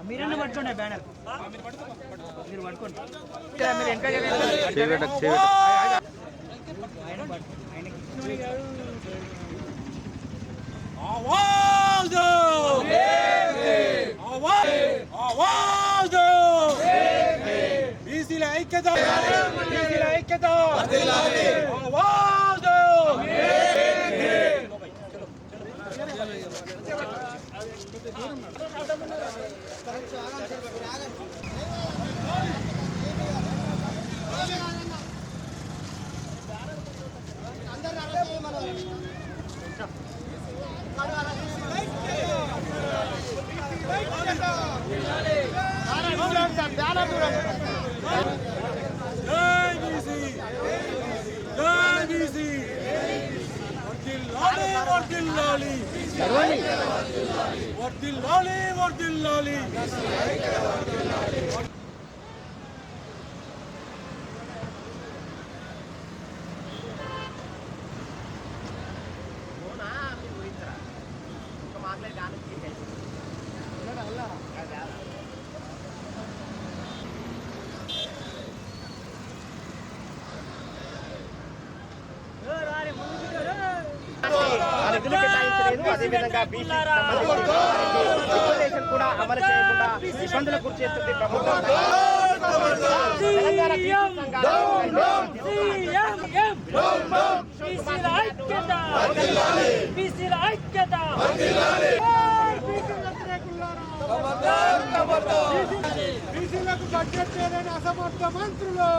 మీరన్నా పట్టుకోండి బ్యానర్ మీరు పట్టుకోండి आवाज दो आवाज दो बीसीల ఐక్యత आवाज दो వర్ధిల్లాలి అదేవిధంగా బీసీ కూడా అమలు చేయకుండా ఇబ్బందులకు గురి చేస్తుంది ప్రభుత్వం. బీసీలకు బడ్జెట్ చేయలేని అసమర్థ మంత్రులు,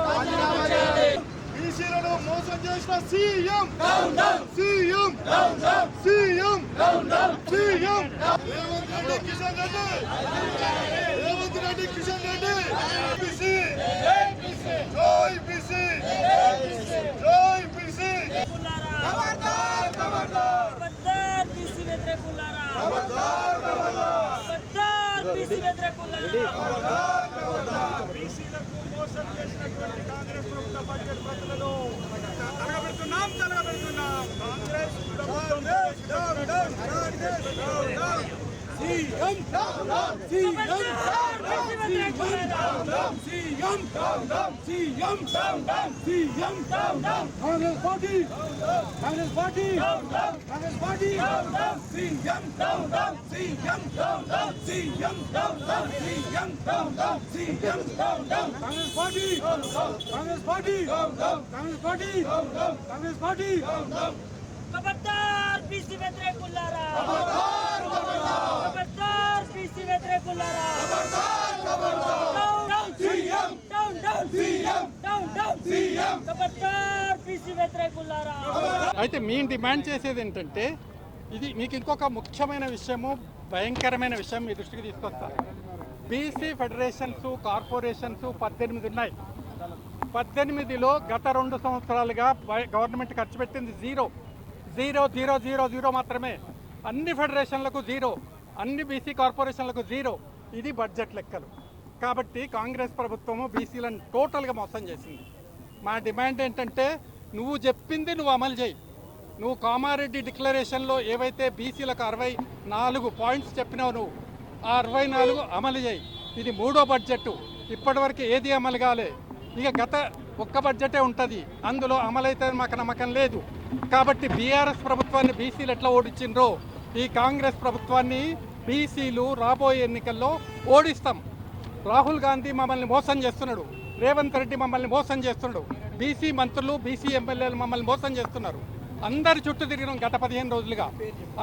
బీసీలను మోసం చేసిన సీఎం రేవంత్ రెడ్డి కిషన్ రెడ్డి బీసీ జై బీసీ జై బీసీ బీసీలకు మోసం చేసినటువంటి కాంగ్రెస్ ప్రభుత్వ బడ్జెట్ ప్రతులను తరగబెడుతున్నాం కాంగ్రెస్ పార్టీ खबरदार बीसी व्यतिरेकुलारा खबरदार बीसी व्यतिरेकुलारा खबरदार बीसी व्यतिरेकुलारा అయితే మేము డిమాండ్ చేసేది ఏంటంటే ఇది మీకు ఇంకొక ముఖ్యమైన విషయము భయంకరమైన విషయం మీ దృష్టికి తీసుకొస్తా. బీసీ ఫెడరేషన్స్ కార్పొరేషన్స్ 18 ఉన్నాయి. 18లో గత 2 సంవత్సరాలుగా గవర్నమెంట్ ఖర్చు పెట్టింది 0 మాత్రమే. అన్ని ఫెడరేషన్లకు 0, అన్ని బీసీ కార్పొరేషన్లకు 0. ఇది బడ్జెట్ లెక్కలు. కాబట్టి కాంగ్రెస్ ప్రభుత్వము బీసీలను టోటల్గా మోసం చేసింది. మా డిమాండ్ ఏంటంటే నువ్వు చెప్పింది నువ్వు అమలు చేయి. నువ్వు కామారెడ్డి డిక్లరేషన్లో ఏవైతే బీసీలకు 64 పాయింట్స్ చెప్పినావు నువ్వు ఆ 64 అమలు చేయి. ఇది 3వ బడ్జెట్, ఇప్పటివరకు ఏది అమలు కాలే. ఇక గత ఒక్క బడ్జెటే ఉంటుంది, అందులో అమలైతే మాకు నమ్మకం లేదు. కాబట్టి బీఆర్ఎస్ ప్రభుత్వాన్ని బీసీలు ఎట్లా ఓడించిండ్రో ఈ కాంగ్రెస్ ప్రభుత్వాన్ని బీసీలు రాబోయే ఎన్నికల్లో ఓడిస్తాం. రాహుల్ గాంధీ మమ్మల్ని మోసం చేస్తున్నాడు, రేవంత్ రెడ్డి మమ్మల్ని మోసం చేస్తున్నాడు, బీసీ మంత్రులు బీసీ ఎమ్మెల్యేలు మమ్మల్ని మోసం చేస్తున్నారు. అందరు చుట్టూ తిరిగినాం గత 15 రోజులుగా.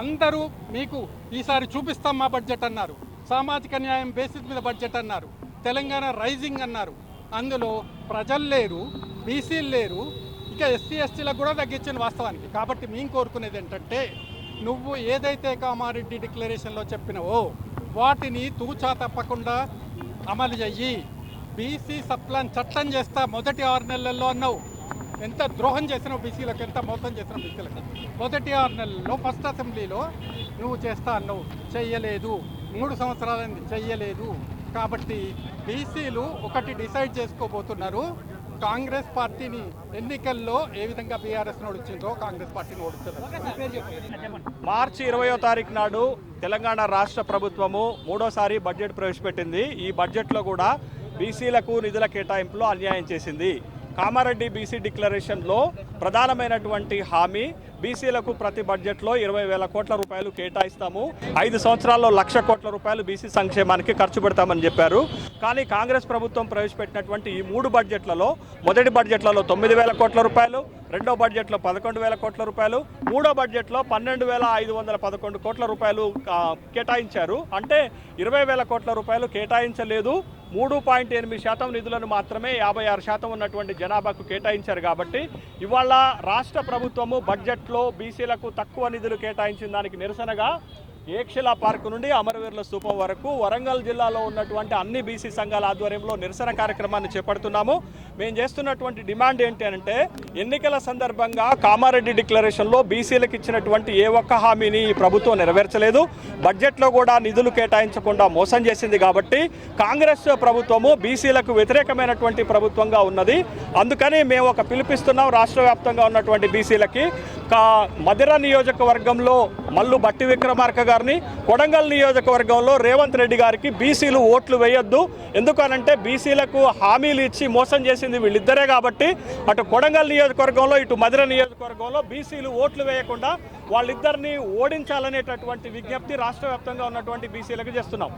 అందరూ మీకు ఈసారి చూపిస్తాం మా బడ్జెట్ అన్నారు, సామాజిక న్యాయం బేసిస్ మీద బడ్జెట్ అన్నారు, తెలంగాణ రైజింగ్ అన్నారు. అందులో ప్రజలు లేరు, బీసీలు లేరు, ఇక ఎస్సీ ఎస్టీలకు కూడా తగ్గించిన వాస్తవానికి. కాబట్టి మేము కోరుకునేది ఏంటంటే నువ్వు ఏదైతే కామారెడ్డి డిక్లరేషన్లో చెప్పినవో వాటిని తూచా తప్పకుండా అమలు చెయ్యి. బీసీ సప్లాన్ చట్టం చేస్తా మొదటి 6 నెలల్లో అన్నావు. ఎంత ద్రోహం చేసినావు బీసీలకు, ఎంత మోసం చేసినావు బీసీలకు. మొదటి 6 నెలల్లో ఫస్ట్ అసెంబ్లీలో నువ్వు చేస్తా అన్నావు, చెయ్యలేదు. 3 సంవత్సరాలైంది, చెయ్యలేదు. కాబట్టి బీసీలు ఒకటి డిసైడ్ చేసుకోబోతున్నారు, కాంగ్రెస్ పార్టీని ఎన్నికల్లో ఏ విధంగా బీఆర్ఎస్ ఓడించిందో కాంగ్రెస్ పార్టీని ఓడించారు. మార్చి 20వ తారీఖు నాడు తెలంగాణ రాష్ట్ర ప్రభుత్వము మూడోసారి బడ్జెట్ ప్రవేశపెట్టింది. ఈ బడ్జెట్లో కూడా బీసీలకు నిధుల కేటాయింపులో అన్యాయం చేసింది. కామారెడ్డి బీసీ డిక్లరేషన్లో ప్రధానమైనటువంటి హామీ బీసీలకు ప్రతి బడ్జెట్లో 20,000 కోట్ల రూపాయలు కేటాయిస్తాము, 5 సంవత్సరాల్లో 1,00,000 కోట్ల రూపాయలు బీసీ సంక్షేమానికి ఖర్చు పెడతామని చెప్పారు. కానీ కాంగ్రెస్ ప్రభుత్వం ప్రవేశపెట్టినటువంటి ఈ 3 బడ్జెట్లలో మొదటి బడ్జెట్లలో 9,000 కోట్ల రూపాయలు, రెండో బడ్జెట్లో 11,000 కోట్ల రూపాయలు, మూడో బడ్జెట్లో 12,511 కోట్ల రూపాయలు కేటాయించారు. అంటే 20,000 కోట్ల రూపాయలు కేటాయించలేదు. 3.8% నిధులను మాత్రమే 56% ఉన్నటువంటి జనాభాకు కేటాయించారు. కాబట్టి ఇవాళ రాష్ట్ర ప్రభుత్వము బడ్జెట్లో బీసీలకు తక్కువ నిధులు కేటాయించిన దానికి నిరసనగా ఏక్షిలా పార్కు నుండి అమరవీరుల స్తూపం వరకు వరంగల్ జిల్లాలో ఉన్నటువంటి అన్ని బీసీ సంఘాల ఆధ్వర్యంలో నిరసన కార్యక్రమాన్ని చేపడుతున్నాము. మేము చేస్తున్నటువంటి డిమాండ్ ఏంటి అంటే, ఎన్నికల సందర్భంగా కామారెడ్డి డిక్లరేషన్లో బీసీలకు ఇచ్చినటువంటి ఏ ఒక్క హామీని ఈ ప్రభుత్వం నెరవేర్చలేదు. బడ్జెట్లో కూడా నిధులు కేటాయించకుండా మోసం చేసింది. కాబట్టి కాంగ్రెస్ ప్రభుత్వము బీసీలకు వ్యతిరేకమైనటువంటి ప్రభుత్వంగా ఉన్నది. అందుకని మేము ఒక పిలుపిస్తున్నాం రాష్ట్ర వ్యాప్తంగా ఉన్నటువంటి బీసీలకి. మధిర నియోజకవర్గంలో మల్లు బట్టి విక్రమార్క గారిని, కొడంగల్ నియోజకవర్గంలో రేవంత్ రెడ్డి గారికి బీసీలు ఓట్లు వేయొద్దు. ఎందుకనంటే బీసీలకు హామీలు ఇచ్చి మోసం చేసింది వీళ్ళిద్దరే. కాబట్టి అటు కొడంగల్ నియోజకవర్గంలో ఇటు మధిర నియోజకవర్గంలో బీసీలు ఓట్లు వేయకుండా వాళ్ళిద్దరిని ఓడించాలనేటటువంటి విజ్ఞప్తి రాష్ట్ర వ్యాప్తంగా ఉన్నటువంటి బీసీలకు చేస్తున్నాం.